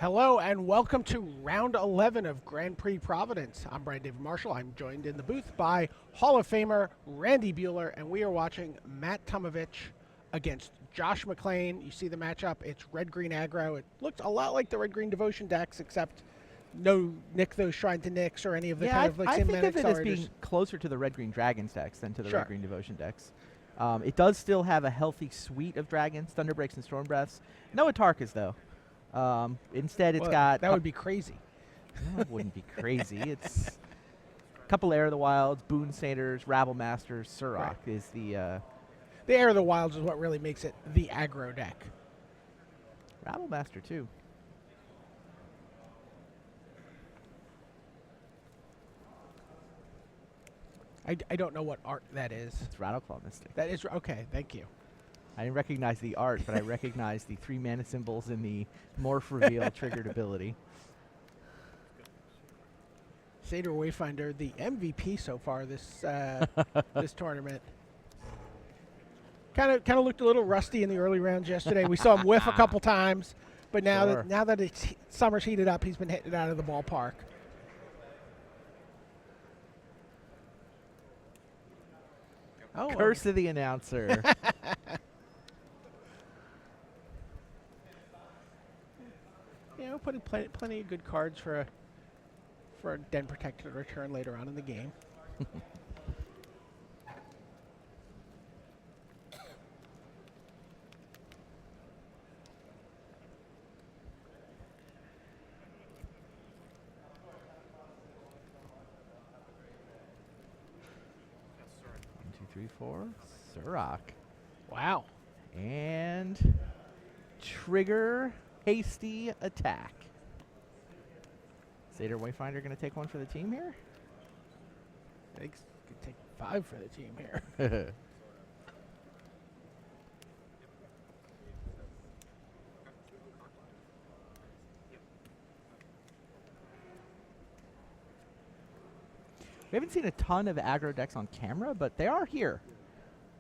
Hello and welcome to round 11 of Grand Prix Providence. I'm Brian David Marshall. I'm joined in the booth by Hall of Famer Randy Bueller, and we are watching Matt Tomovich against Josh McClain. You see the matchup. It's red-green aggro. It looks a lot like the red-green devotion decks, except no Nick those Shrine to Nicks or any of the kind of like I think cinematic of it as accelerators. being closer to the red-green dragons decks than to the Sure. red-green devotion decks. It does still have a healthy suite of dragons, Thunder Breaks and Storm Breaths. No Atarkas, though. Instead, it's Well, got... that would be crazy. No, it wouldn't be crazy. It's a couple Air of the Wilds, Boon Satyrs, Rabble Masters, Surrak Right. is the... The Air of the Wilds is what really makes it the aggro deck. Rabble Master, too. I don't know what art that is. It's Rattleclaw Mystic. That is okay. Thank you. I didn't recognize the art, but I recognize the 3 mana symbols in the Morph Reveal triggered ability. Satyr Wayfinder, the MVP so far this this tournament. Kind of looked a little rusty in the early rounds yesterday. We saw him whiff a couple times, but Sure. now that it's summer's heated up, he's been hitting it out of the ballpark. Oh, Curse of the announcer. you know, putting plenty of good cards for a Den Protector to return later on in the game. One, two, three, four. Surrak. Wow. And trigger hasty attack. Satyr Wayfinder going to take one for the team here? I think he could take 5 for the team here. We haven't seen a ton of aggro decks on camera, but they are here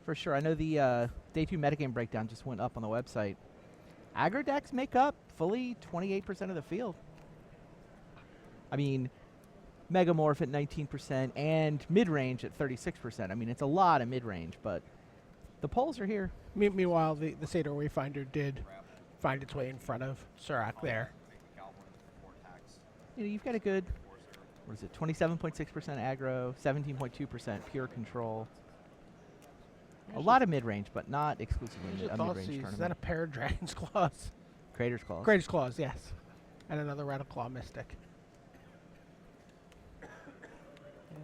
for sure. I know the Day 2 metagame breakdown just went up on the website. Aggro decks make up fully 28% of the field. I mean, Megamorph at 19% and mid-range at 36%. I mean, it's a lot of mid-range, but the polls are here. Meanwhile, the Satyr Wayfinder did find its way in front of Surrak there. You know, you've got a good, what is it, 27.6% aggro, 17.2% pure control. A lot of mid-range, but not exclusively a mid-range tournament. Is that a pair of Dragon's Claws? Crater's Claws. Crater's Claws, yes. And another Rattleclaw Mystic.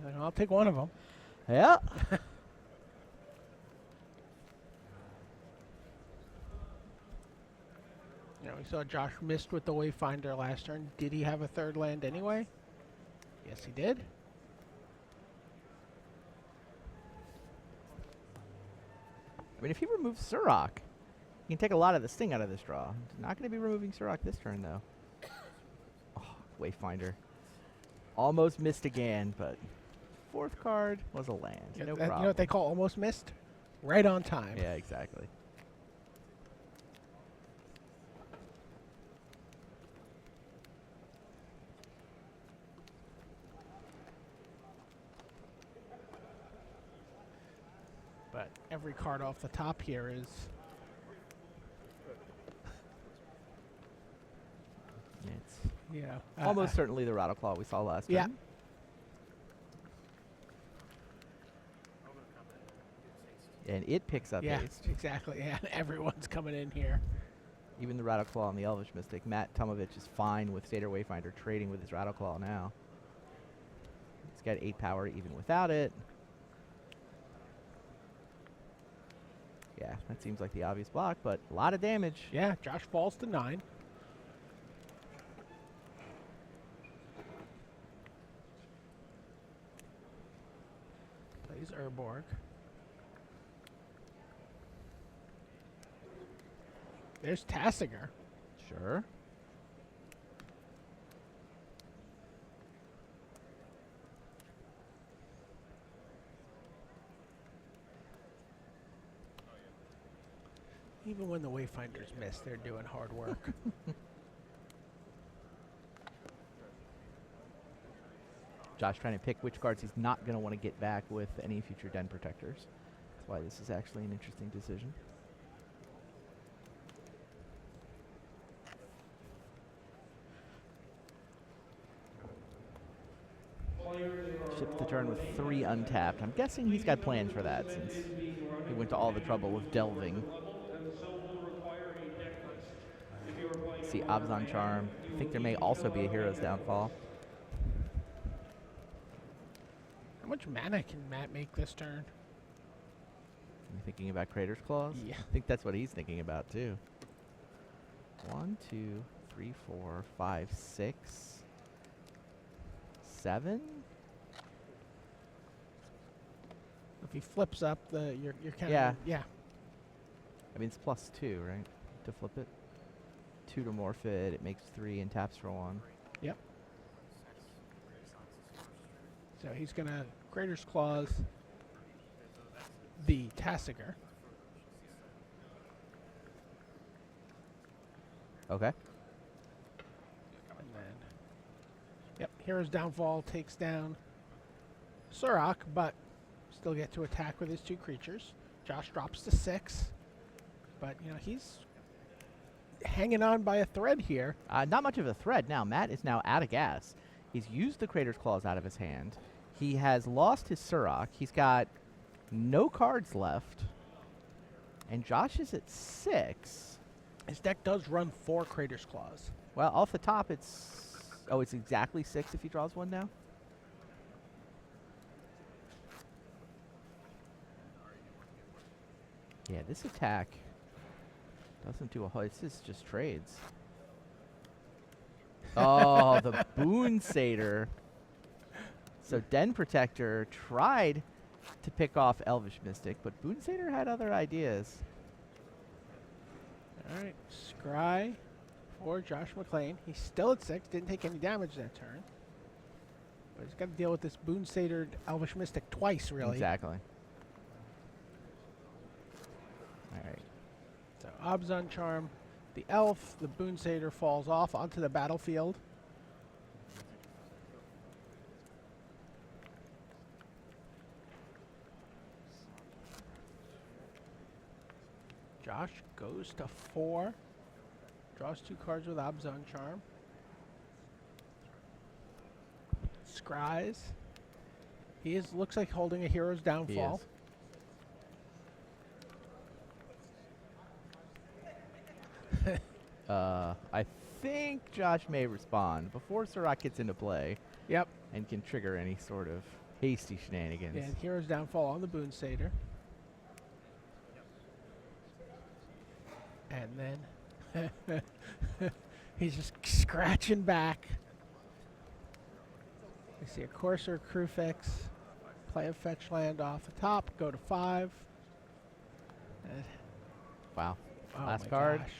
Yeah, I'll take one of them. Yeah. You know, we saw Josh missed with the Wayfinder last turn. Did he have a third land anyway? Yes, he did. I mean, if he removes Surrak, he can take a lot of the sting out of this draw. He's not going to be removing Surrak this turn, though. Oh, Wayfinder. Almost missed again, but 4th card was a land. Yeah, No you know problem. what they call almost missed? Right on time. Yeah, exactly. But every card off the top here is... It's You know, almost certainly the Rattleclaw we saw last Yeah. turn. And it picks up Yeah, haste. exactly. Yeah, everyone's coming in here. Even the Rattleclaw and the Elvish Mystic. Matt Tomovich is fine with Satyr Wayfinder trading with his Rattleclaw now. He's got 8 power even without it. Yeah, that seems like the obvious block, but a lot of damage. Yeah, Josh falls to 9. Plays Urborg. There's Tassinger. Sure. Even when the Wayfinders miss, they're doing hard work. Josh trying to pick which cards he's not going to want to get back with any future Den Protectors. That's why this is actually an interesting decision. Ships the turn with 3 untapped. I'm guessing he's got plans for that since he went to all the trouble of delving. See Abzan Charm. I think there may also be a Hero's Downfall. How much mana can Matt make this turn? You thinking about Crater's Claws? Yeah. I think that's what he's thinking about too. 1, 2, 3, 4, 5, 6, 7. If he flips up the, you're kind of Yeah. I mean, it's +2, right? To flip it. 2 to morph it. It makes 3 and taps for 1. Yep. So he's gonna Crater's Claws the Tasigur. Okay. And then, yep, Hero's Downfall takes down Surak, but still get to attack with his 2 creatures. Josh drops to 6, but you know he's hanging on by a thread here. Not much of a thread now. Matt is now out of gas. He's used the Crater's Claws out of his hand. He has lost his Surak. He's got no cards left. And Josh is at 6. His deck does run 4 Crater's Claws. Well, off the top, it's... Oh, it's exactly 6 if he draws 1 now? Yeah, this attack doesn't do a whole... This is just trades. Oh, the Boon Satyr. So Den Protector tried to pick off Elvish Mystic, but Boon Satyr had other ideas. All right, Scry for Josh McClain. He's still at 6, didn't take any damage that turn. But he's got to deal with this Boon Satyr Elvish Mystic twice, really. Exactly. All right. So Abzan Charm, the Elf, the Boon Satyr falls off onto the battlefield. Josh goes to 4, draws 2 cards with Abzan Charm. Scries. He looks like holding a Hero's Downfall. I think Josh may respond before Surak gets into play. Yep. And can trigger any sort of hasty shenanigans. Yeah, Hero's Downfall on the Boon Satyr. And then he's just scratching back. You see a Courser, Crewfix, play a fetch land off the top, go to 5. Wow. Oh Last my card. gosh.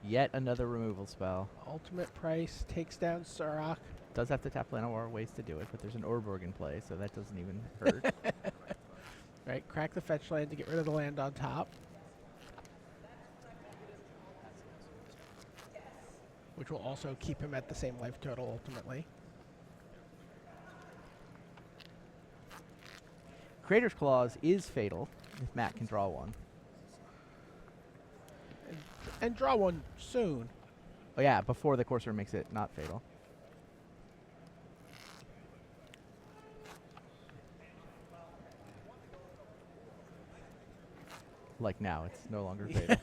Yet another removal spell. Ultimate Price takes down Surak. Does have to tap land or ways to do it, but there's an Orborg in play, so that doesn't even hurt. Right, crack the fetch land to get rid of the land on top. Which will also keep him at the same life total ultimately. Crater's Claws is fatal if Matt can draw one. And draw one soon. Oh yeah, before the Courser makes it not fatal. Like now, it's no longer fatal.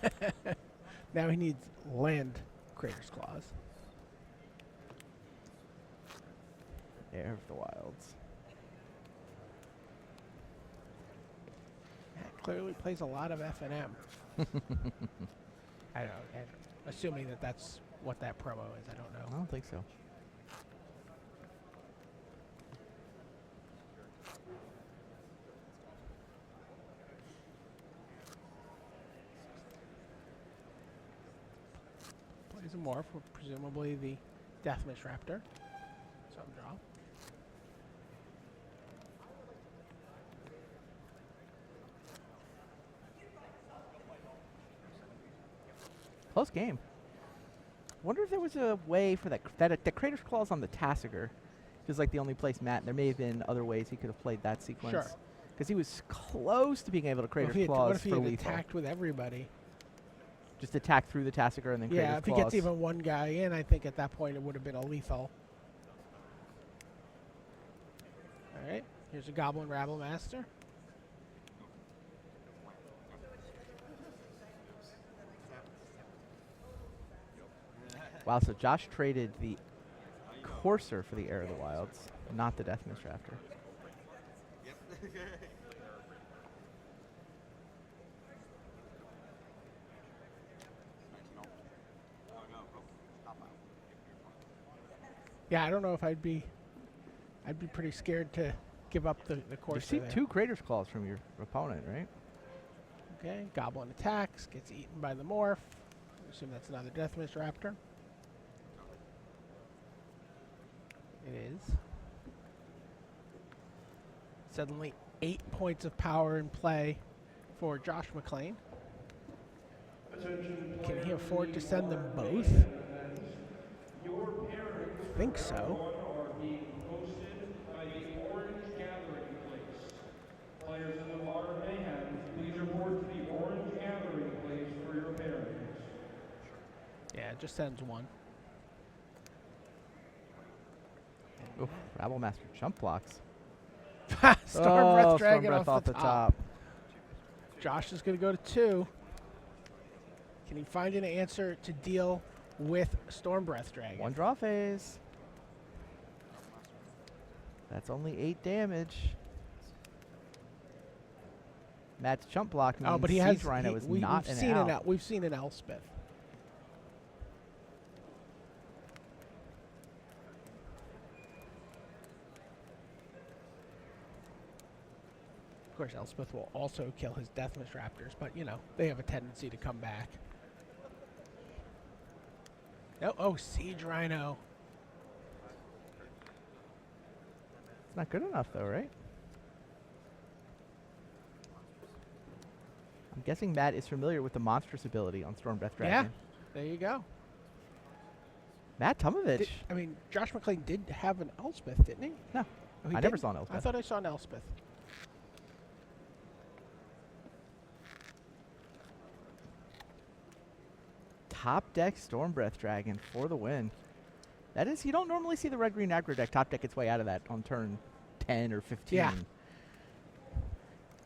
Now he needs land Crater's Claws. Heir of the Wilds. That clearly plays a lot of F&M. I don't know. And assuming that that's what that promo is, I don't I know. don't think so. Plays a morph, presumably the Deathmish Raptor. Some draw. Close game. Wonder if there was a way for that the Crater's Claws on the Tasigur. feels like the only place Matt. There may have been other ways he could have played that sequence. Sure. Because he was close to being able to Crater's What Claws if he for had lethal. attacked with everybody? Just attack through the Tassiger and then Yeah, Crater's if he Claws. gets even one guy in, I think at that point it would have been a lethal. All right, here's a Goblin Rabble Master. Wow, so Josh traded the Courser for the Heir of the Wilds, not the Deathmist Raptor. Yeah, I don't know if I'd be pretty scared to give up the Courser. You see there. 2 Crater's Claws from your opponent, right? Okay, Goblin attacks, gets eaten by the Morph. I assume that's another Deathmist Raptor. It is. Suddenly 8 points of power in play for Josh McClain. Can he afford to send them both? I think so. Players in the bar may have, please report to the orange gathering place for your pairings. Yeah, it just sends one. Oof, Rabble Master jump blocks. Storm Breath Dragon Storm Breath off the top. Josh is going to go to 2. Can he find an answer to deal with Storm Breath Dragon? 1 draw phase. That's only 8 damage. Matt's jump block means but he Siege has. Rhino is we've not seen an out. We've seen an Elspeth. Of course, Elspeth will also kill his Deathmist Raptors, but you know they have a tendency to come back. Oh, Siege Rhino. It's not good enough, though, right? I'm guessing Matt is familiar with the monstrous ability on Storm Breath Dragon. Yeah, there you go. Matt Tomovich. I mean, Josh McClain did have an Elspeth, didn't he? No, Oh, he I never didn't? saw an I Elspeth. thought I saw an Elspeth. Top deck Storm Breath Dragon for the win. That is, you don't normally see the red-green aggro deck top deck its way out of that on turn 10 or 15. Yeah.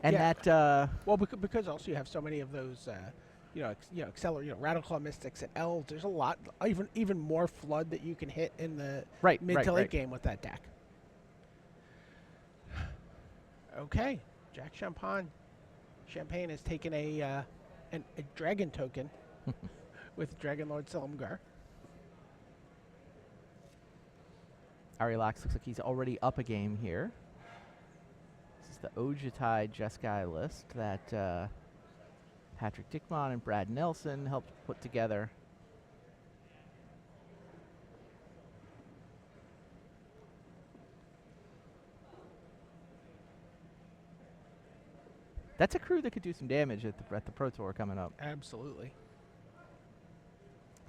And Yeah. that, Well, because also you have so many of those, Rattleclaw Mystics and Elves. There's a lot, even more flood that you can hit in the mid to late game with that deck. Okay, Jack Champagne has taken a dragon token with Dragon Lord Silumgar. Arilax looks like he's already up a game here. This is the Ojutai Jeskai list that Patrick Dickmon and Brad Nelson helped put together. That's a crew that could do some damage at the Pro Tour coming up. Absolutely.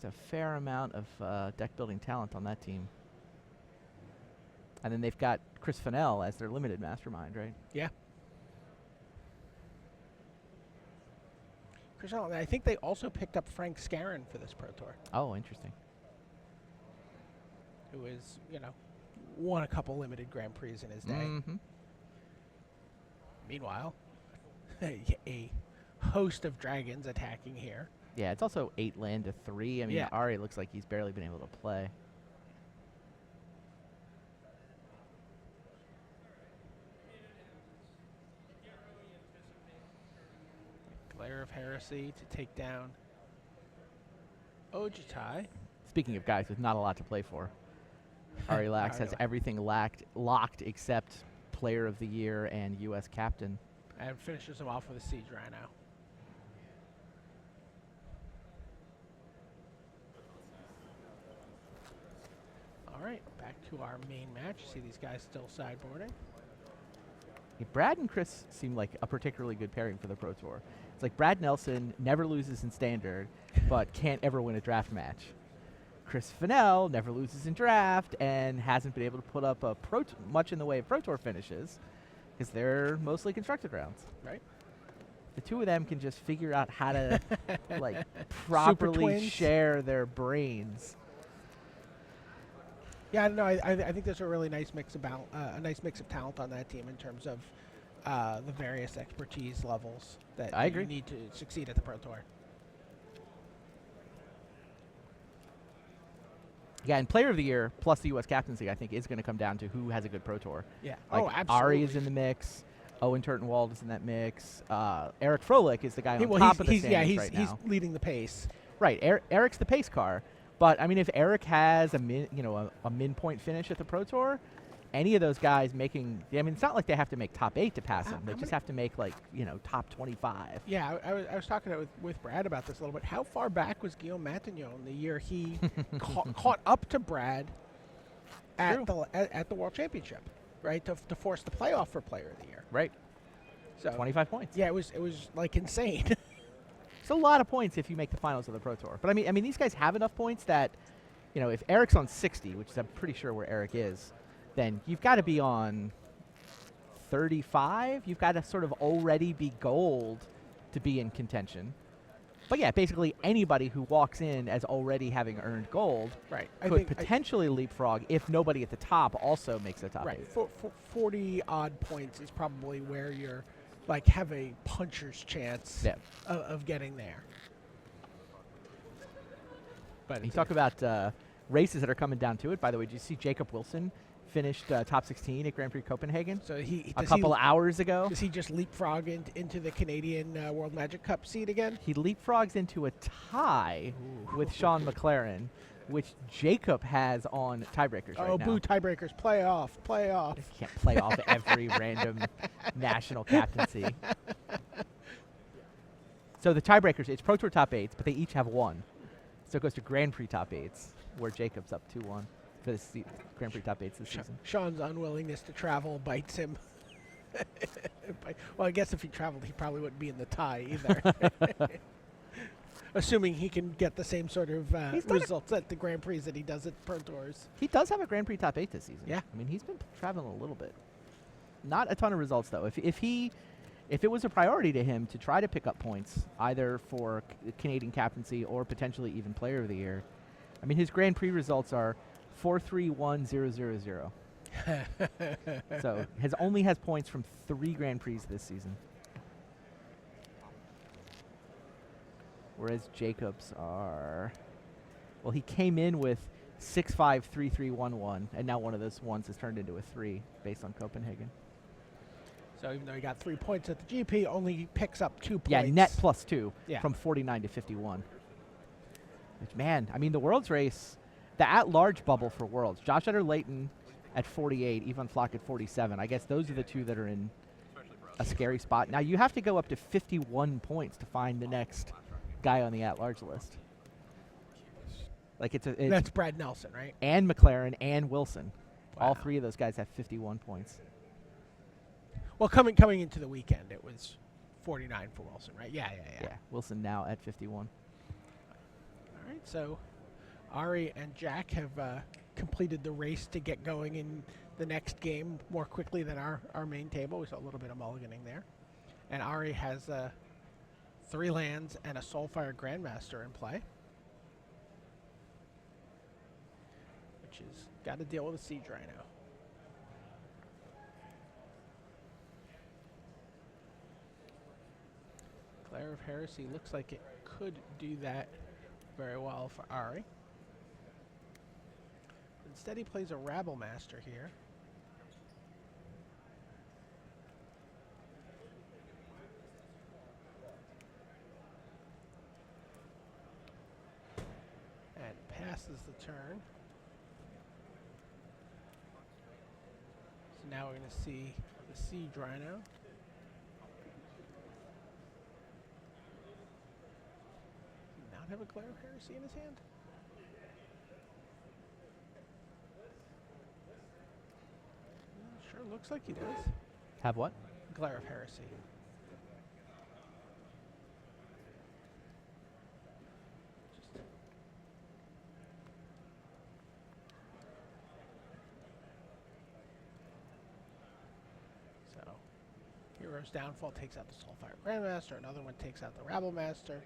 There's a fair amount of deck building talent on that team. And then they've got Chris Fennell as their limited mastermind, right? Yeah. Chris Allen, I think they also picked up Frank Scarron for this Pro Tour, Oh, interesting. who is, won a couple limited Grand Prix in his day. Mm-hmm. Meanwhile, a host of dragons attacking here. Yeah, it's also 8 land to 3. I mean, Yeah. Ari looks like he's barely been able to play. Glare of Heresy to take down Ojutai. Speaking of guys with not a lot to play for, Ari Lax has Ari- everything locked except Player of the Year and U.S. Captain. And finishes him off with a Siege Rhino. All right, back to our main match. See these guys still sideboarding. Yeah, Brad and Chris seem like a particularly good pairing for the Pro Tour. It's like Brad Nelson never loses in Standard, but can't ever win a draft match. Chris Fennell never loses in draft and hasn't been able to put up much in the way of Pro Tour finishes because they're mostly constructed rounds. Right. The two of them can just figure out how to like properly twins. share their brains. Yeah, no, I think there's a really nice mix of a nice mix of talent on that team in terms of the various expertise levels that I agree. you need to succeed at the Pro Tour. Yeah, and Player of the Year plus the U.S. captaincy, I think, is going to come down to who has a good Pro Tour. Yeah. Like absolutely. Ari is in the mix. Owen Turtenwald is in that mix. Eric Froelich is the guy on Well, top of the he's standings right he's now. leading the pace. Right, Eric's the pace car. But I mean, if Eric has a min point finish at the Pro Tour, any of those guys making, I mean, it's not like they have to make top 8 to pass him. They just have to make like top 25. Yeah, I was talking with Brad about this a little bit. How far back was Guillaume Matignon the year he caught up to Brad at the World Championship, right? To force the playoff for Player of the Year. Right. So 25 points. Yeah, it was like insane. It's a lot of points if you make the finals of the Pro Tour. But I mean these guys have enough points that, if Eric's on 60, which is I'm pretty sure where Eric is, then you've got to be on 35. You've got to sort of already be gold to be in contention. But yeah, basically anybody who walks in as already having earned gold Right. could potentially leapfrog if nobody at the top also makes a top 8. Right. 40 odd points is probably where you're like have a puncher's chance of getting there. But you talk about races that are coming down to it. By the way, did you see Jacob Wilson finished top 16 at Grand Prix Copenhagen so a couple of hours ago? Does he just leapfrog into the Canadian World Magic Cup seat again? He leapfrogs into a tie with Sean McLaren, which Jacob has on tiebreakers right now. Oh, boo, tiebreakers. Play off. You can't play off every random national captaincy. So the tiebreakers, it's Pro Tour top 8s, but they each have one. So it goes to Grand Prix top 8s, where Jacob's up 2-1 for the Grand Prix top 8s this season. Sean's unwillingness to travel bites him. Well, I guess if he traveled, he probably wouldn't be in the tie either. Assuming he can get the same sort of results at the Grand Prix that he does at Pro Tours. He does have a Grand Prix top 8 this season. Yeah. I mean, he's been traveling a little bit. Not a ton of results, though. If it was a priority to him to try to pick up points, either for Canadian captaincy or potentially even Player of the Year, I mean, his Grand Prix results are 4-3-1-0-0-0. So only has points from 3 Grand Prix this season. Whereas Jacobs are, well, he came in with 6-5-3-3-1-1, and now one of those ones has turned into a 3 based on Copenhagen. So even though he got 3 points at the GP, only picks up 2 points. Yeah, net +2 Yeah. from 49 to 51. Which, man, I mean, the Worlds race, the at-large bubble for Worlds, Josh Utter-Layton at 48, Ivan Flock at 47. I guess those are the two that are in a scary spot. Now, you have to go up to 51 points to find the next guy on the at-large list. Like it's That's Brad Nelson, right? And McLaren and Wilson. Wow. All 3 of those guys have 51 points. Well, coming into the weekend, it was 49 for Wilson, right? Yeah. Wilson now at 51. All right, so Ari and Jack have completed the race to get going in the next game more quickly than our main table. We saw a little bit of mulliganing there. And Ari has 3 lands and a Soulfire Grandmaster in play, which has got to deal with a Siege Rhino. Glare of Heresy looks like it could do that very well for Ari. Instead, he plays a Rabble Master here. And passes the turn. So now we're going to see the Siege Rhino. Not have a Glare of Heresy in his hand? Sure looks like he does. Have what? Glare of Heresy. Hero's Downfall takes out the Soulfire Grandmaster. Another one takes out the Rabble Master.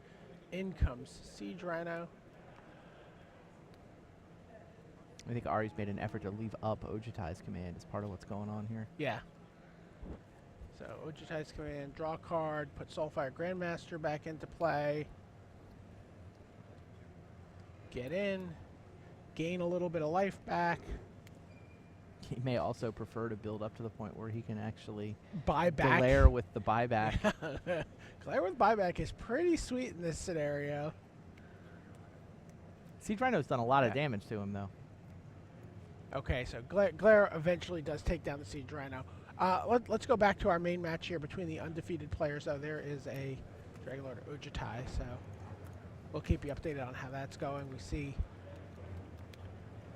In comes Siege Rhino. I think Ari's made an effort to leave up Ojutai's command as part of what's going on here. Yeah. So Ojutai's command, draw a card, put Soulfire Grandmaster back into play. Get in, gain a little bit of life back. He may also prefer to build up to the point where he can actually Buy back. glare with the buyback. Glare with buyback is pretty sweet in this scenario. Siege Rhino's done a lot of damage to him, though. Okay, so Glare eventually does take down the Siege Rhino. Let's go back to our main match here between the undefeated players. So there is a Dragon Lord Ojutai, so we'll keep you updated on how that's going. We see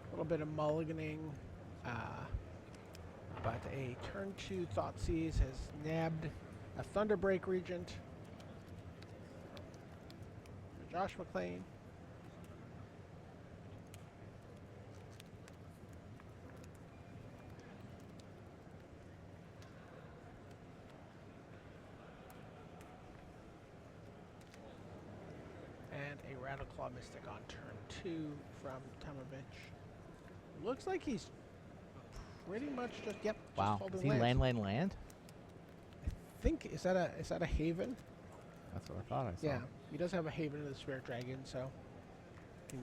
a little bit of mulliganing, but a turn 2 Thoughtseize has nabbed a Thunderbreak Regent for Josh McClain. And a Rattleclaw Mystic on turn 2 from Tomovich. Looks like he's pretty much just just Wow. holding Is he lands. land? I think is that a Haven? That's what I thought I saw. Yeah, he does have a Haven of the Spirit Dragon, so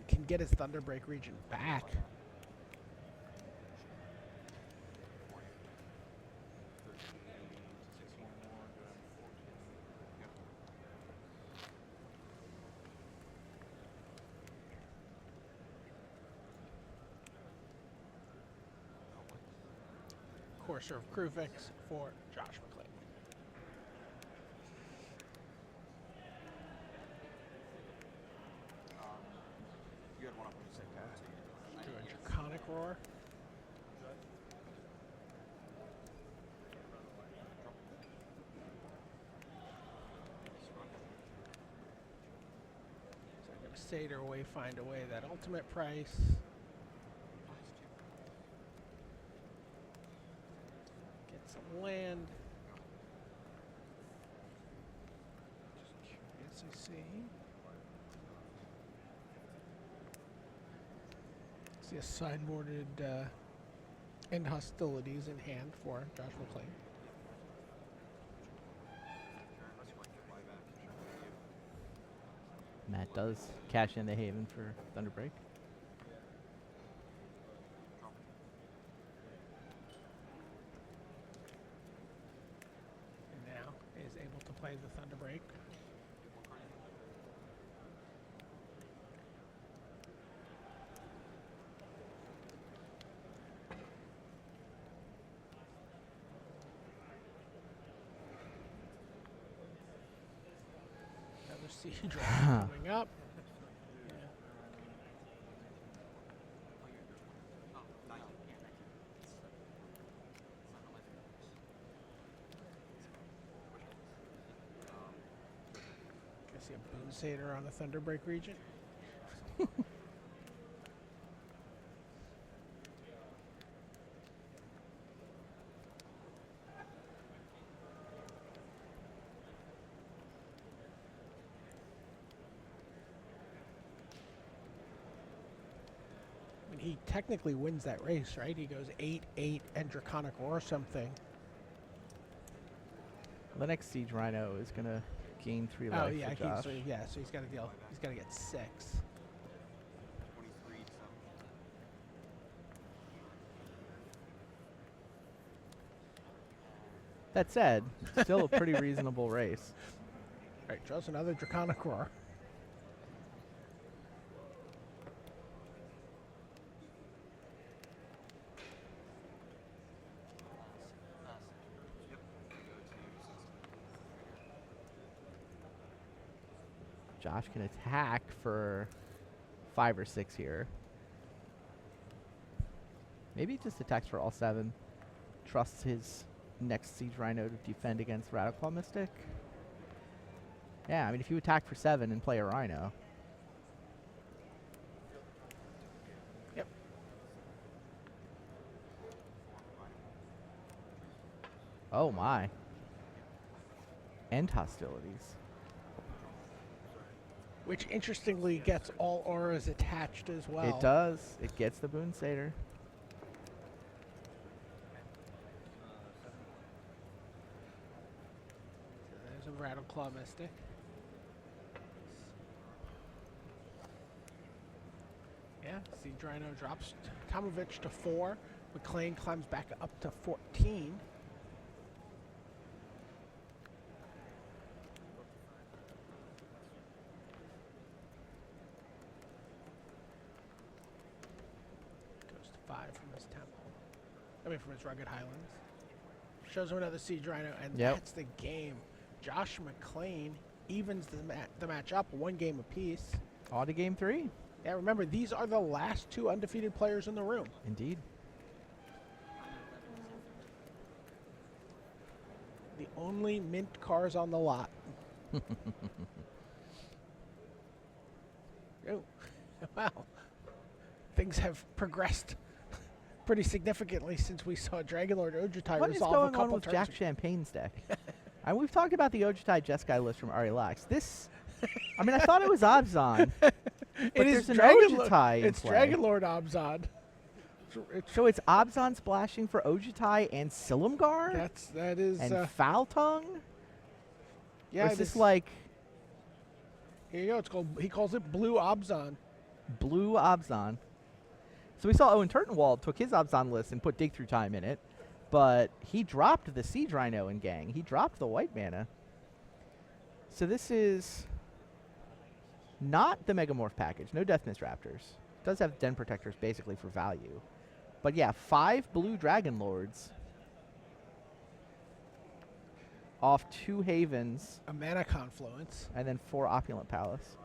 can get his Thunderbreak region back. Courser of Kruvix for Josh McClain. You had one up when you said that. Do a Draconic Roar. So I'm going to Satyr away, find a way that ultimate price. Get some land. Just curious, I see. See a sideboarded end hostilities in hand for Josh McClain. Matt does cash in the Haven for Thunderbreak. And now is able to play the Thunderbreak. Another Siege Dragon coming up. I see a Boon Satyr on the Thunderbreak region. I mean, he technically wins that race, right? He goes 8-8 and Draconic Roar something. The next Siege Rhino is going to gain 3 Oh life yeah, for Josh. so he's got to deal. He's got to get 6. 23 to 7. That said, still a pretty reasonable race. All right, draws another Draconic Roar. Josh can attack for 5 or 6 here. Maybe he just attacks for all 7. Trusts his next Siege Rhino to defend against Rattleclaw Mystic. Yeah, I mean, if you attack for 7 and play a Rhino. Yep. Oh my. End hostilities. Which interestingly gets all auras attached as well. It does. It gets the Boon Satyr. So there's a Rattleclaw Mystic. Yeah, see Drino drops Tomovich to 4. McLean climbs back up to 14. Goes to 5 from his temple. From his Rugged Highlands. Shows him another Siege Rhino, and Yep. that's the game. Josh McLean evens the match up 1 game apiece. On to game 3. Yeah, remember, these are the last 2 undefeated players in the room. Indeed. The only mint cars on the lot. Oh, wow. Things have progressed pretty significantly since we saw Dragonlord Ojutai What is resolve a going on couple with turns. Jack Champagne's deck? And we've talked about the Ojutai Jeskai list from Ari Lax. This, I mean, I thought it was Obzon, but It is there's an Dragonlord. Ojutai in It's play. Dragonlord Obzon. So it's Obzon splashing for Ojutai and Silumgar? That is. And Foul Tongue? Yeah, Or is this like here you go. It's called. He calls it Blue Obzon. Blue Obzon? So we saw Owen Turtenwald took his Obzon list and put Dig Through Time in it, but he dropped the Siege Rhino in Gang. He dropped the white mana. So this is not the Megamorph package. No Death Mist Raptors. It does have Den Protectors basically for value. But yeah, 5 blue Dragon Lords off 2 Havens A mana confluence. and then 4 Opulent Palace.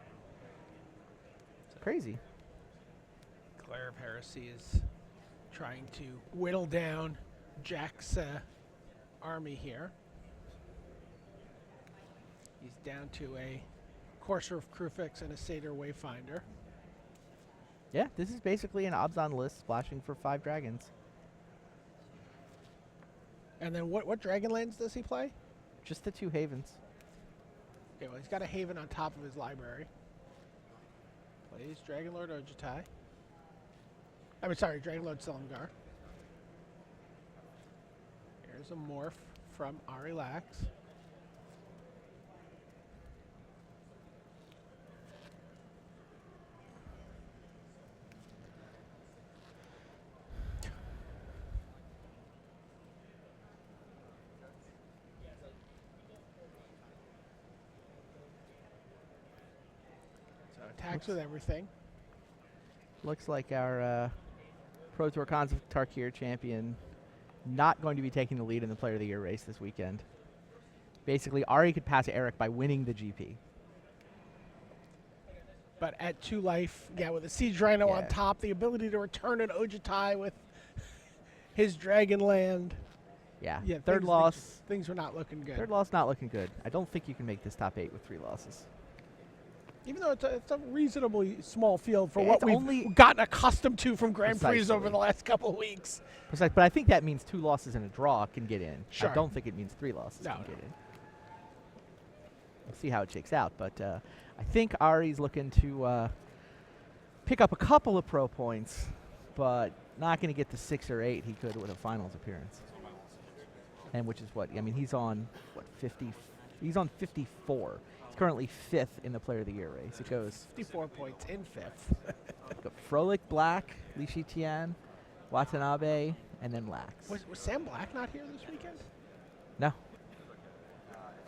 It's crazy. Glare of Heresy is trying to whittle down Jack's army here. He's down to a Courser of Krufix and a Satyr Wayfinder. Yeah, this is basically an Obzon list splashing for 5 dragons. And then what Dragonlands does he play? Just the 2 Havens. Okay, well, he's got a Haven on top of his library. Plays Dragonlord Ojutai. Dragonlord Silumgar. Here's a morph from Ari Lax. So attacks with everything. Looks like our Pro Tour Cons of Tarkir champion not going to be taking the lead in the Player of the Year race this weekend. Basically, Ari could pass Eric by winning the GP. But at 2 life, yeah, with a Siege Rhino on Yeah. top, the ability to return an Ojutai with his Dragonland. Yeah, Yeah, third loss. Things were not looking good. Third loss not looking good. I don't think you can make this top 8 with 3 losses. Even though it's a reasonably small field for Yeah, what it's we've only- gotten accustomed to from Grand Prix Precisely. over the last couple of weeks. Precise, but I think that means 2 losses and a draw can get in. Sure. I don't think it means 3 losses No, can no. get in. We'll see how it shakes out, but I think Ari's looking to pick up a couple of pro points, but not going to get the 6 or 8 he could with a finals appearance. And which is what, I mean, he's on, 50? He's on 54. He's currently 5th in the Player of the Year race. It goes 54 points in 5th. got Frolic Black, Li Shitian, Watanabe, and then Lax. Was Sam Black not here this weekend? No.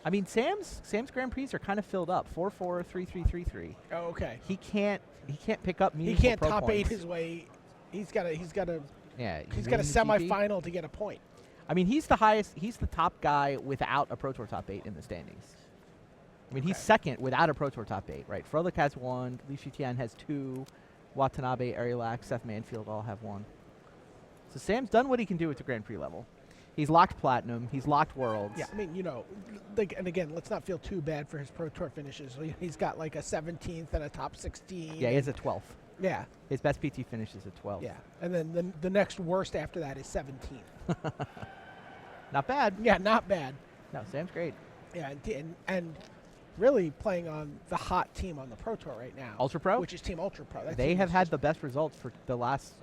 I mean, Sam's Grand Prix are kind of filled up. 4-4, 3-3, 3-3. Oh, okay. He can't pick up He meaningful can't pro top points. 8 his way. He's got a Yeah, he's got a winning the GP. semifinal to get a point. I mean, he's the highest. He's the top guy without a Pro Tour top 8 in the standings. I mean, he's Okay. second without a Pro Tour top 8, right? Froelich has 1, Li Shitian has 2, Watanabe, Arilax, Seth Manfield all have 1. So Sam's done what he can do at the Grand Prix level. He's locked Platinum. He's locked Worlds. Yeah, I mean, and again, let's not feel too bad for his Pro Tour finishes. He's got like a 17th and a top 16. Yeah, he has a 12th. Yeah, His best PT finish is a 12th. yeah. And then the next worst after that is 17th. Not bad. Yeah, not bad. No, Sam's great. Yeah, and really playing on the hot team on the Pro Tour right now. Ultra Pro? Which is Team Ultra Pro. That They team have is had just- the best results for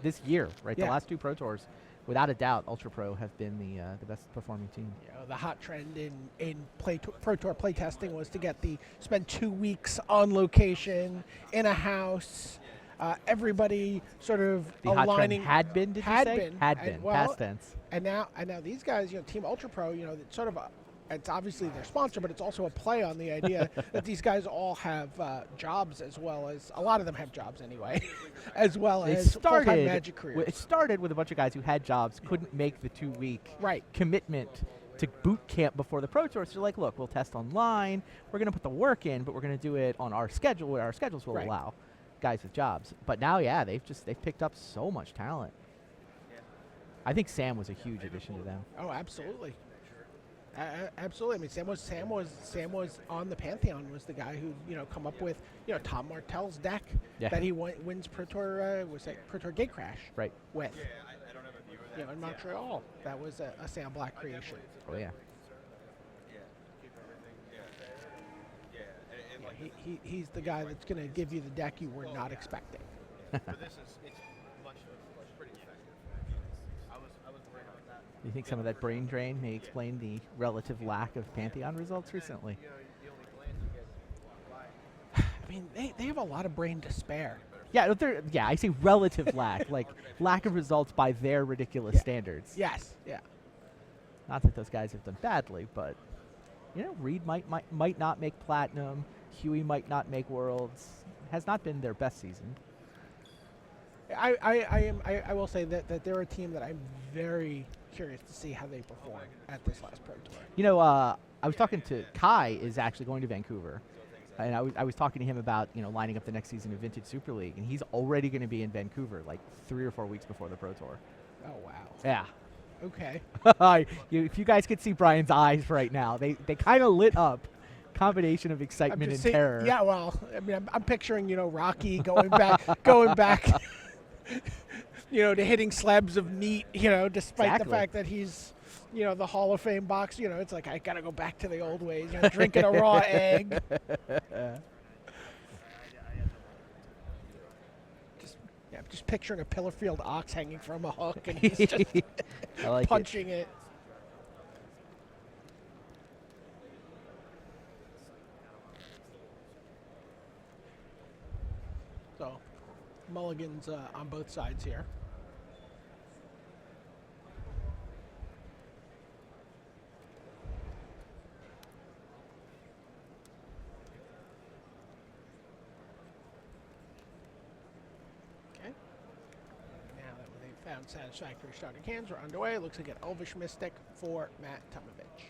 this year, right? Yeah. The last 2 Pro Tours, without a doubt, Ultra Pro have been the best performing team. the hot trend in Pro Tour playtesting was to spend 2 weeks on location in a house. Everybody sort of The hot trend aligning. had been, did had you say? been, Had and been, well, past tense. And now these guys, Team Ultra Pro, it's sort of it's obviously their sponsor, but it's also a play on the idea that these guys all have jobs, as well as a lot of them have jobs anyway, as well as full-time Magic careers. It started with a bunch of guys who had jobs, couldn't make the 2-week Right. commitment to boot camp before the Pro Tour. So they're like, look, we'll test online. We're going to put the work in, but we're going to do it on our schedule, where our schedules will Right. allow guys with jobs. But now, yeah, they've picked up so much talent. I think Sam was a huge addition to them. Oh, absolutely. Absolutely. I mean, Sam was on the Pantheon. Was the guy who come up with Tom Martell's deck that he wins Pro Tour Pro Tour Gate Crash Right. with. In Montreal, that was a Sam Black creation. Oh yeah. He's the guy that's going to give you the deck you were not expecting. But this is it's much pretty effective. I was worried about that. You think some of that brain drain may explain the relative lack of Pantheon results recently? The only glance you get is I mean, they have a lot of brain to spare. Yeah, I say relative lack, like lack of results by their ridiculous standards. Yes. Yeah. Not that those guys have done badly, but Reed might not make platinum. Huey might not make worlds. Has not been their best season. I will say that they're a team that I'm very curious to see how they perform at this last Pro Tour. I was talking to Kai, is actually going to Vancouver, and I was talking to him about lining up the next season of Vintage Super League, and he's already going to be in Vancouver like 3 or 4 weeks before the Pro Tour. Oh wow. Yeah. Okay. If you guys could see Brian's eyes right now, they kind of lit up. Combination of excitement and terror. Yeah, well, I mean, I'm picturing Rocky going back, to hitting slabs of meat, despite the fact that he's, the Hall of Fame box. It's like I gotta go back to the old ways. Drinking a raw egg. Just picturing a Pillarfield ox hanging from a hook, and he's just I like punching it. So, mulligans on both sides here. Okay. Now that they've found satisfactory starting hands, we're underway. Looks like an Elvish Mystic for Matt Tomovich.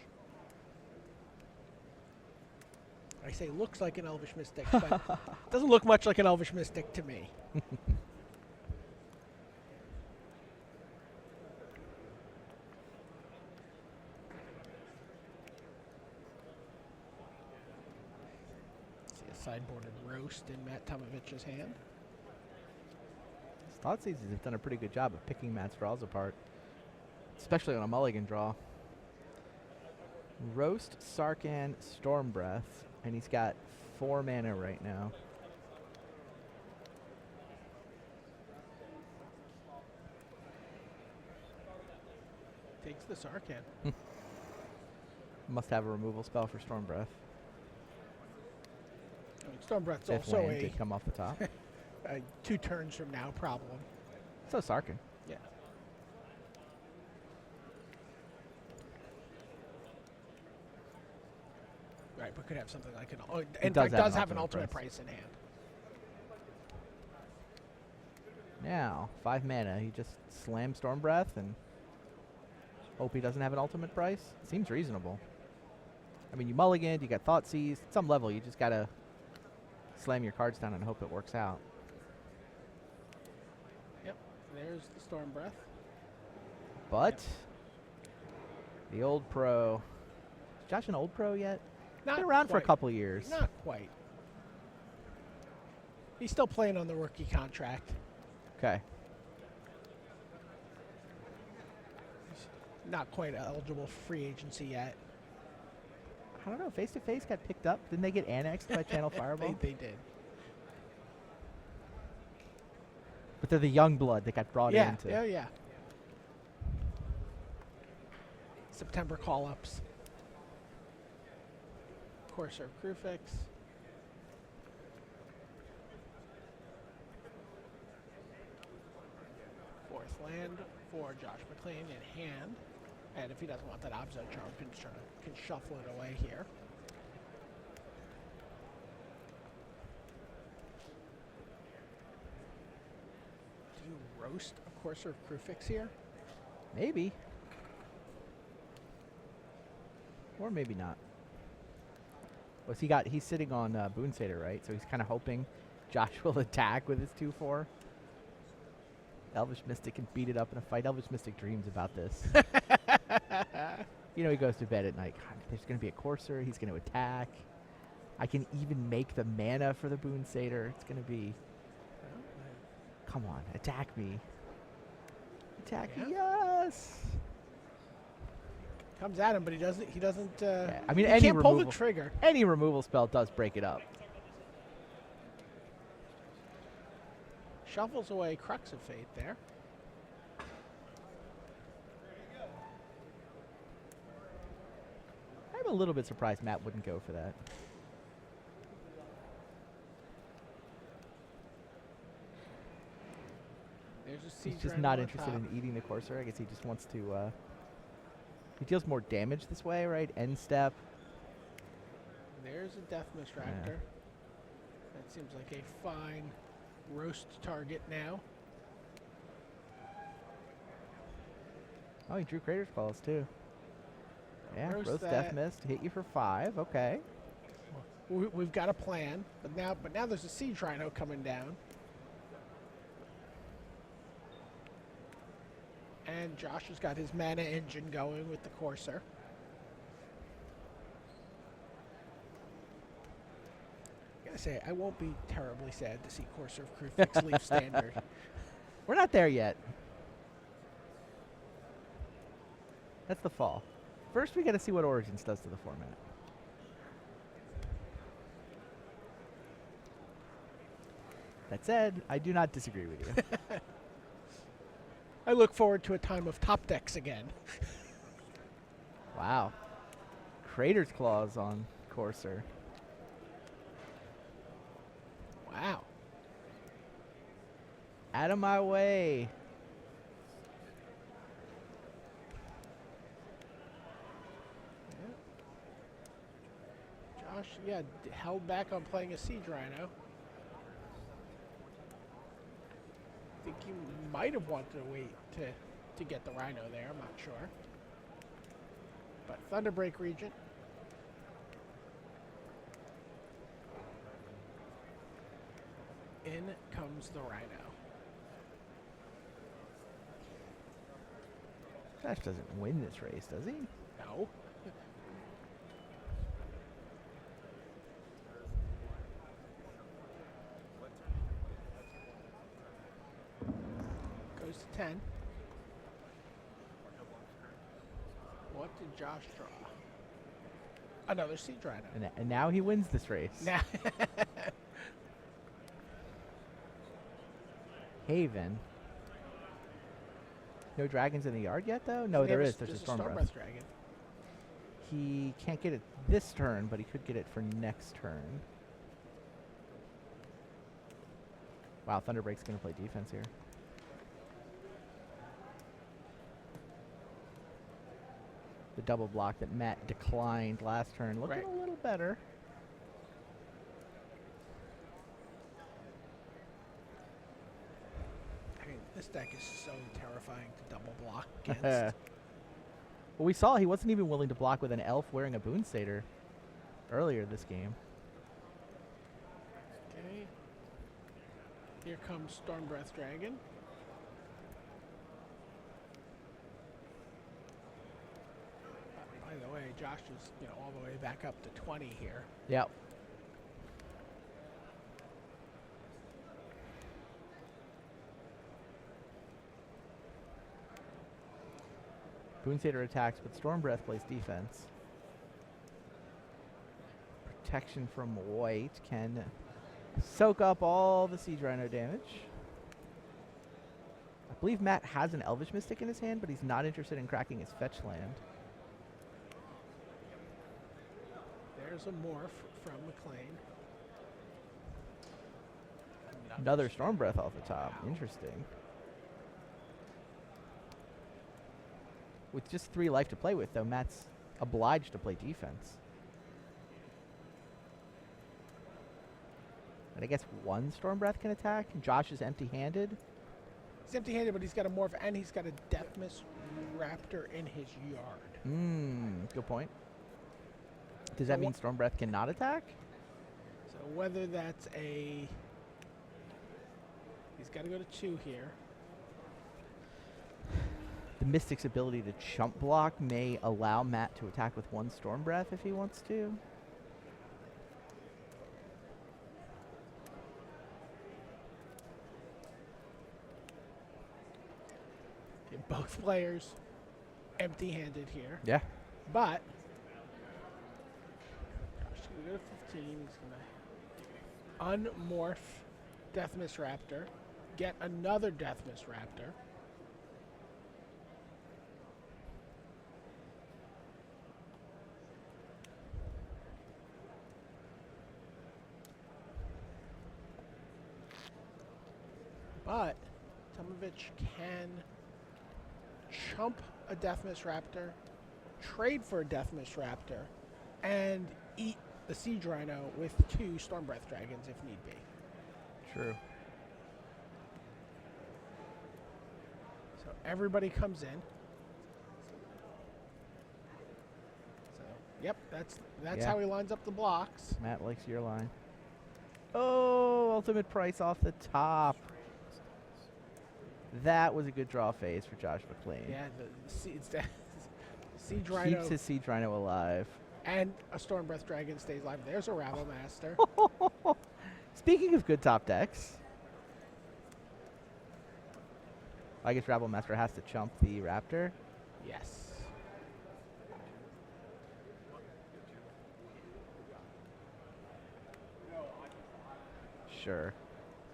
I say looks like an Elvish Mystic, but doesn't look much like an Elvish Mystic to me. See a sideboarded roast in Matt Tomovich's hand. Thoughtseize have done a pretty good job of picking Matt's draws apart, especially on a mulligan draw. Roast, Sarkhan, Storm Breath, and he's got 4 mana right now. Takes the Sarkhan. Must have a removal spell for Storm Breath. I mean, Storm Breath's If also land did come off the top. a 2 turns from now problem. So Sarkhan. Yeah. Right, but could have something like an. Oh, in fact, does have an ultimate price in hand. Now, 5 mana. He just slams Storm Breath and hope he doesn't have an ultimate price. Seems reasonable. I mean, you mulligan, you got Thoughtseize. At some level, you just gotta slam your cards down and hope it works out. Yep, there's the Storm Breath. But the old pro. Is Josh an old pro yet? Not Been around for a quite. couple years. Not quite. He's still playing on the rookie contract. Okay. Not quite eligible for free agency yet. I don't know. Face to face got picked up. Didn't they get annexed by Channel Fireball? They did. But they're the young blood that got brought Yeah, into. yeah. September call-ups. Corsair crew fix. Fourth land for Josh McLean in hand. And if he doesn't want that Obzo charm, can shuffle it away here. Do you roast a Corsair crew fix here? Maybe. Or maybe not. What's he got? He's sitting on Boon Satyr, right? So he's kind of hoping Josh will attack with his 2/4. Elvish Mystic can beat it up in a fight. Elvish Mystic dreams about this. You know, he goes to bed at night. God, there's going to be a Corsair. He's going to attack. I can even make the mana for the Boon Satyr. It's going to be... Come on, attack me. Attack me, yes! Comes at him, but he doesn't. He doesn't. Yeah, I mean, he any can't pull the removal- trigger. Any removal spell does break it up. Shuffles away Crux of Fate there. I'm a little bit surprised Matt wouldn't go for that. There's a siege He's just rhino not on interested top. in eating the Corsair. I guess he just wants to... he deals more damage this way, right? End step. There's a Death Mistractor. That seems like a fine roast target now. Oh, he drew Crater's Claws, too. Yeah, Roast roast that. Death Mist. Hit you for 5. Okay. We've got a plan, but now there's a siege rhino coming down. And Josh has got his mana engine going with the Corsair. I gotta say, I won't be terribly sad to see Corsair Crew Fix leave standard. We're not there yet. That's the fall. First, we got to see what Origins does to the format. That said, I do not disagree with you. I look forward to a time of top decks again. Wow. Crater's Claws on Corsair. Wow. Out of my way. Josh, yeah, held back on playing a siege rhino. I think he might have wanted to wait to get the rhino there. I'm not sure. But Thunderbreak Regent. In comes the rhino. Josh doesn't win this race, does he? No. Goes to 10. What did Josh draw? Another siege rhino. And now he wins this race. Now Haven. No dragons in the yard yet, though? No, there is. There's a Storm Breath. Dragon. He can't get it this turn, but he could get it for next turn. Wow, Thunderbreak's going to play defense here. The double block that Matt declined last turn. Looking Right. a little better. I mean, this deck is so terrifying to double block against. Well, we saw he wasn't even willing to block with an elf wearing a Boon Satyr earlier this game. Okay. Here comes Stormbreath Dragon. By the way, Josh is, all the way back up to 20 here. Yep. Boon Satyr attacks, but Stormbreath plays defense. protection from white can soak up all the Siege Rhino damage. I believe Matt has an Elvish Mystic in his hand, but he's not interested in cracking his fetch land. There's a morph from McLean. Another Storm Breath off the top. Interesting. With just 3 life to play with, though, Matt's obliged to play defense. And I guess 1 Storm Breath can attack. Josh is empty-handed. He's empty-handed, but he's got a morph, and he's got a Deathmiss Raptor in his yard. Good point. Does that mean Storm Breath cannot attack? So whether that's a... He's got to go to 2 here. The Mystic's ability to chump block may allow Matt to attack with 1 Storm Breath if he wants to. Okay, both players empty-handed here. Yeah. But Josh going to go to 15. He's going to unmorph Deathmiss Raptor, get another Deathmiss Raptor. But Tomovich can chump a Deathmiss Raptor, trade for a Deathmiss Raptor, and eat the Siege Rhino with 2 Storm Breath Dragons if need be. True. So everybody comes in. So yep, that's Yeah. how he lines up the blocks. Matt likes your line. Oh, ultimate price off the top. That was a good draw phase for Josh McLean. Yeah, the Siege Rhino Keeps his Siege Rhino alive. and a Storm Breath Dragon stays alive. There's a Rabble Master. Speaking of good top decks, I guess Rabble Master has to chump the Raptor. Yes. Sure.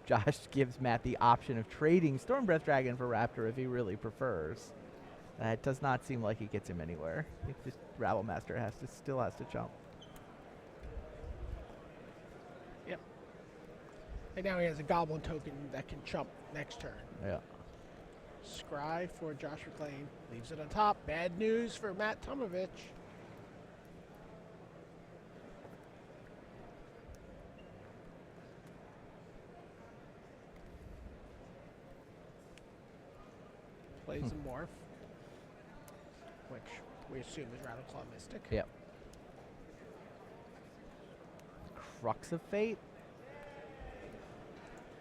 Josh gives Matt the option of trading Storm Breath Dragon for Raptor if he really prefers. That does not seem like it gets him anywhere. It just Rabble Master still has to chump. Yep. And now he has a Goblin token that can chump next turn. Yeah. Scry for Josh McLean. Leaves it on top. Bad news for Matt Tomovich. Plays a morph, which we assume is Rattleclaw Mystic. Yep. Crux of Fate.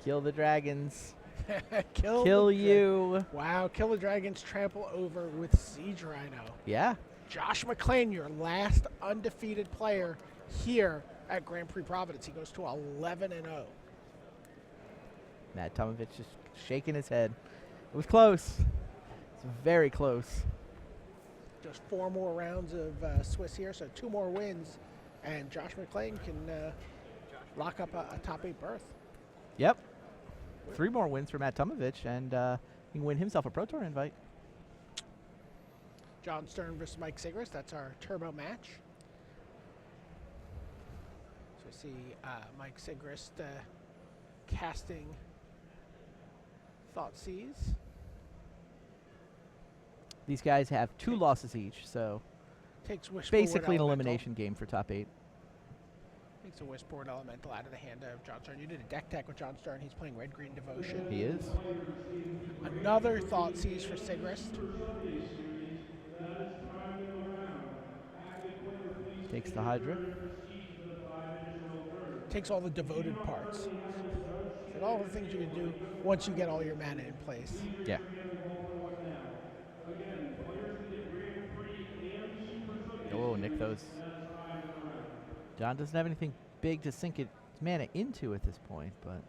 Kill the dragons. Kill Kill the you. Wow, kill the dragons, trample over with Siege Rhino. Yeah. Josh McLean, your last undefeated player here at Grand Prix Providence. He goes to 11-0. Matt Tomovich just shaking his head. It was close. It's very close. Just 4 more rounds of Swiss here, so 2 more wins, and Josh McLean can lock up a top 8 berth. Yep. 3 more wins for Matt Tomovich, and he can win himself a Pro Tour invite. John Stern versus Mike Sigrist. That's our turbo match. So we see Mike Sigrist casting Thoughtseize. These guys have 2 losses each, so Takes Wishboard basically an Elemental. elimination game for top 8. Takes a Wishboard Elemental out of the hand of John Stern. You did a deck tech with John Stern. He's playing Red Green Devotion. He is. Another Thoughtseize for Sigrist. Takes the Hydra. Takes all the devoted parts. And all the things you can do once you get all your mana in place. Yeah. Oh, nick those. John doesn't have anything big to sink his mana into at this point, but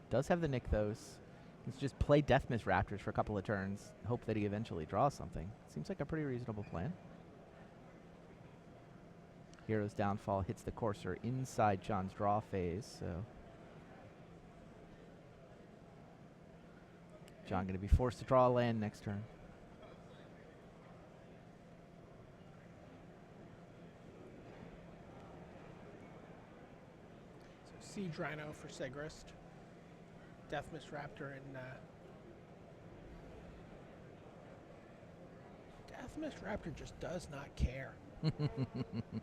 does have the nick those. Let's just play Deathmiss Raptors for a couple of turns, hope that he eventually draws something. Seems like a pretty reasonable plan. Hero's Downfall hits the courser inside John's draw phase, so John going to be forced to draw a land next turn. So Siege Rhino for Sigrist. Deathmist Raptor and Deathmist Raptor just does not care.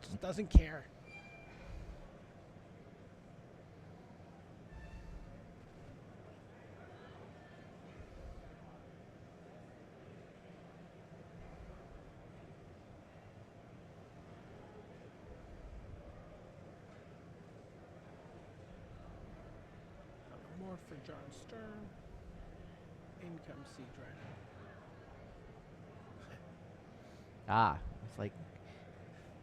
Just doesn't care. More for John Stern. In comes Siege Rhino. Ah, it's like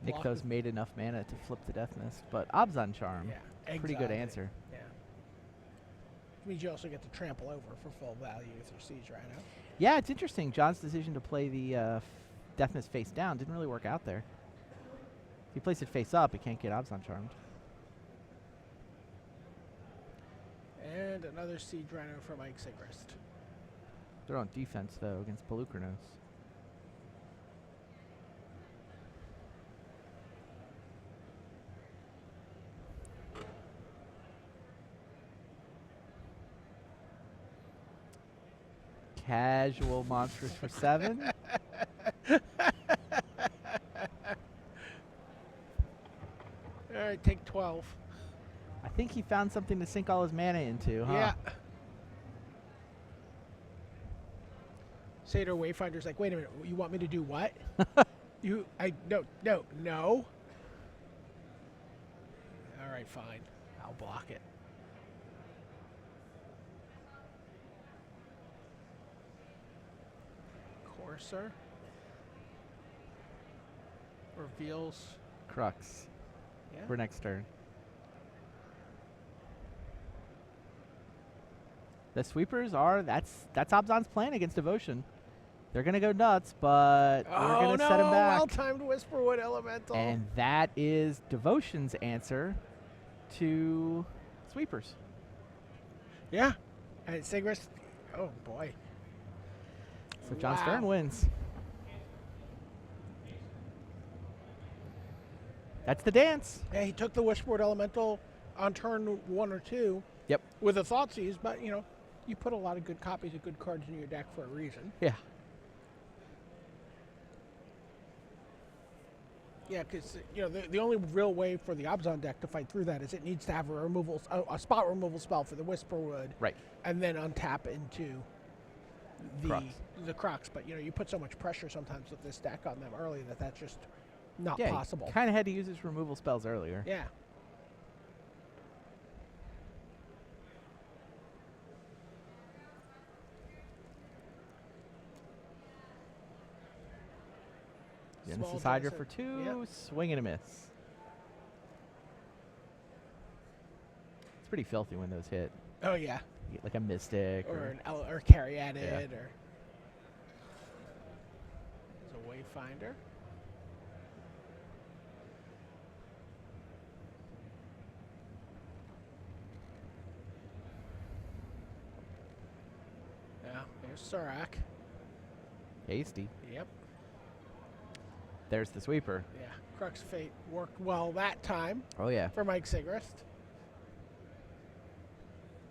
Block Nykthos with- made enough mana to flip the Death Mist, but Abzan Charm, Yeah, pretty good exiled it. answer. Yeah. Which means you also get to trample over for full value with your Siege Rhino. Yeah, it's interesting. John's decision to play the Death Mist face down didn't really work out there. If he plays it face up, he can't get Abzan Charmed. And another Siege Rhino for Mike Sigrist. They're on defense, though, against Pelucranos. Casual monsters for 7. All right, take 12. I think he found something to sink all his mana into, huh? Yeah. Seder Wayfinder's like, wait a minute, you want me to do what? No. All right, fine. I'll block it. Courser. Reveals. Crux Yeah. for next turn. The sweepers are, that's Abzan's plan against Devotion. They're going to go nuts, but we're going to set him back. Well-timed Whisperwood Elemental. And that is Devotion's answer to sweepers. Yeah. And Sigrist, oh boy. So John Wow. Stern wins. That's the dance. Yeah, he took the Whisperwood Elemental on turn 1 or 2. Yep. With a Thoughtseize, but, you know, you put a lot of good copies of good cards in your deck for a reason. Yeah. Yeah, because, you know, the only real way for the Abzan deck to fight through that is it needs to have a spot removal spell for the Whisperwood. Right. And then untap into Crux. the Crux. But, you know, you put so much pressure sometimes with this deck on them early that that's just not Yeah, possible. kind of had to use his removal spells earlier. Yeah. Genesis Small Hydra for Genesis, 2, yep. swing and a miss. It's pretty filthy when those hit. Oh, yeah. You get like a Mystic Or or or carry at Yeah. it, or there's a Wayfinder. Yeah, there's Surak. hasty. Yep. There's the sweeper. Yeah, Crux Fate worked well that time Oh yeah. for Mike Sigrist.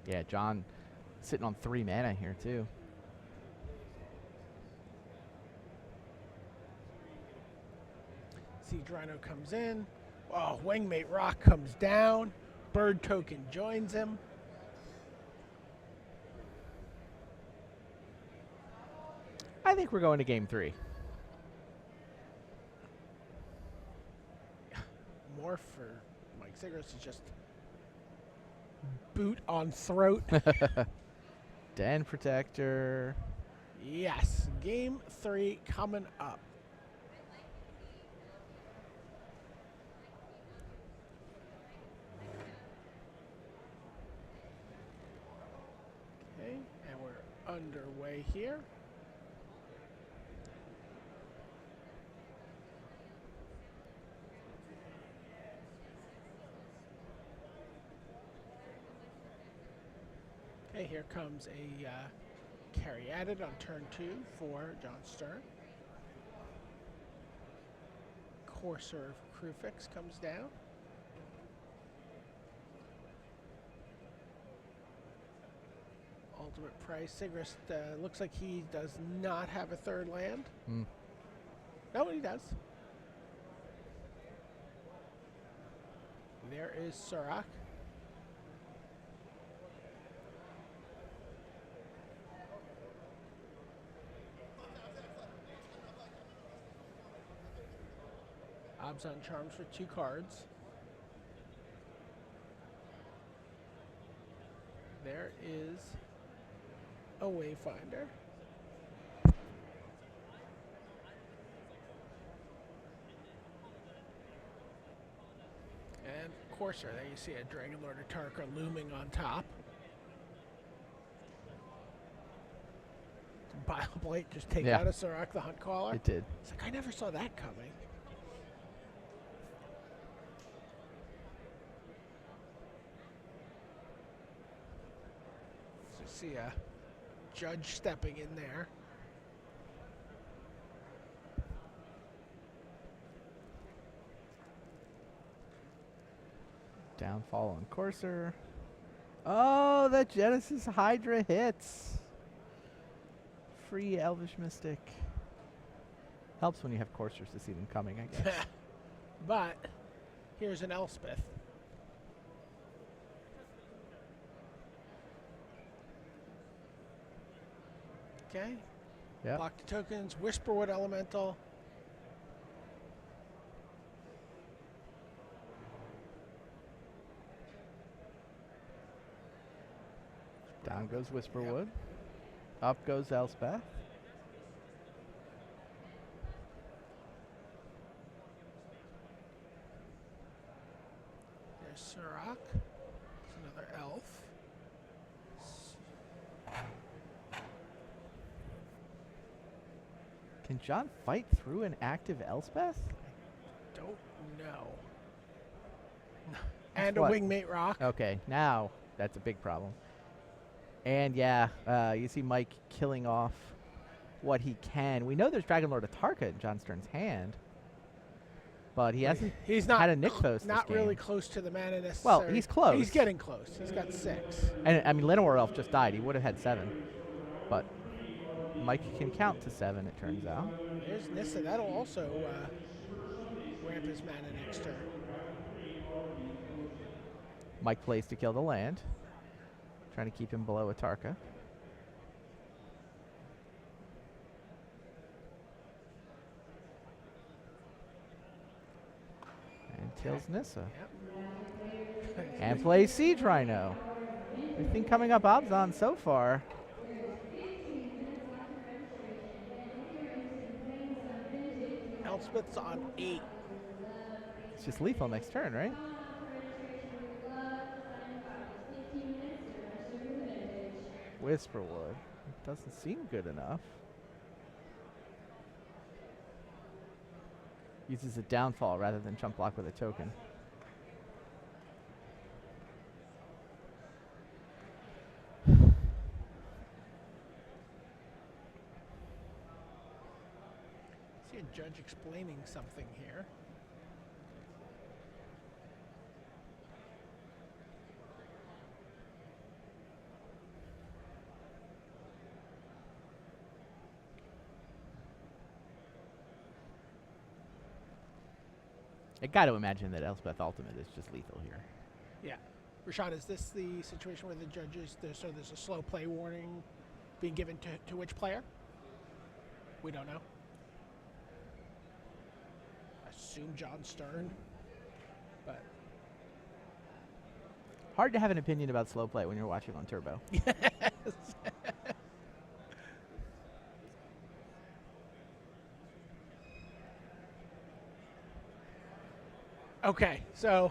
Yeah, John sitting on 3 mana here too. Siege Rhino comes in. Oh, Wingmate Rock comes down. Bird Token joins him. I think we're going to game 3. More for Mike Sigrist is just boot on throat. Den Protector. Yes, game 3 coming up. Okay, and we're underway here. Okay, here comes a carry added on turn 2 for John Stern. Courser of Crewfix comes down. Ultimate Price. Sigrist looks like he does not have a third land. Hmm. No, he does. There is Surak. Abzan Charms for 2 cards. There is a Wayfinder. And Courser, there you see a Dragon Lord Atarka looming on top. Bile Blight just take Yeah. out a Surak the Hunt Caller. It did. It's like I never saw that coming. So see a Judge stepping in there. Downfall on Courser. Oh, the Genesis Hydra hits. Free Elvish Mystic. Helps when you have coursers to see them coming, I guess. But here's an Elspeth. Okay. Yeah. Block the tokens. Whisperwood Elemental. Down goes Whisperwood. Up goes Elspeth. There's Surak. There's another elf. Can John fight through an active Elspeth? Don't know. And a what? Wingmate Rock. Okay, now that's a big problem. And yeah, you see Mike killing off what he can. We know there's Dragon Lord Atarka in John Stern's hand, but he hasn't He's not had a Nykthos not this really game. close to the mana necessary. Well, he's close. He's getting close. He's got 6. And I mean, Llanowar Elf just died. He would have had 7, but Mike can count to 7. It turns out. There's Nissa. That'll also ramp his mana next turn. Mike plays to kill the land, trying to keep him below Atarka. And kills Nissa. Yep. And plays Siege Rhino. Everything coming up Abzan so far. Elspeth's on 8. It's just lethal next turn, right? Whisperwood. Doesn't seem good enough. Uses a downfall rather than chump block with a token. See a judge explaining something here. I got to imagine that Elspeth Ultimate is just lethal here. Yeah. Rashad, is this the situation where the judges, there's a slow play warning being given to which player? We don't know. I assume John Stern, but Hard to have an opinion about slow play when you're watching on Turbo. yes. Okay, so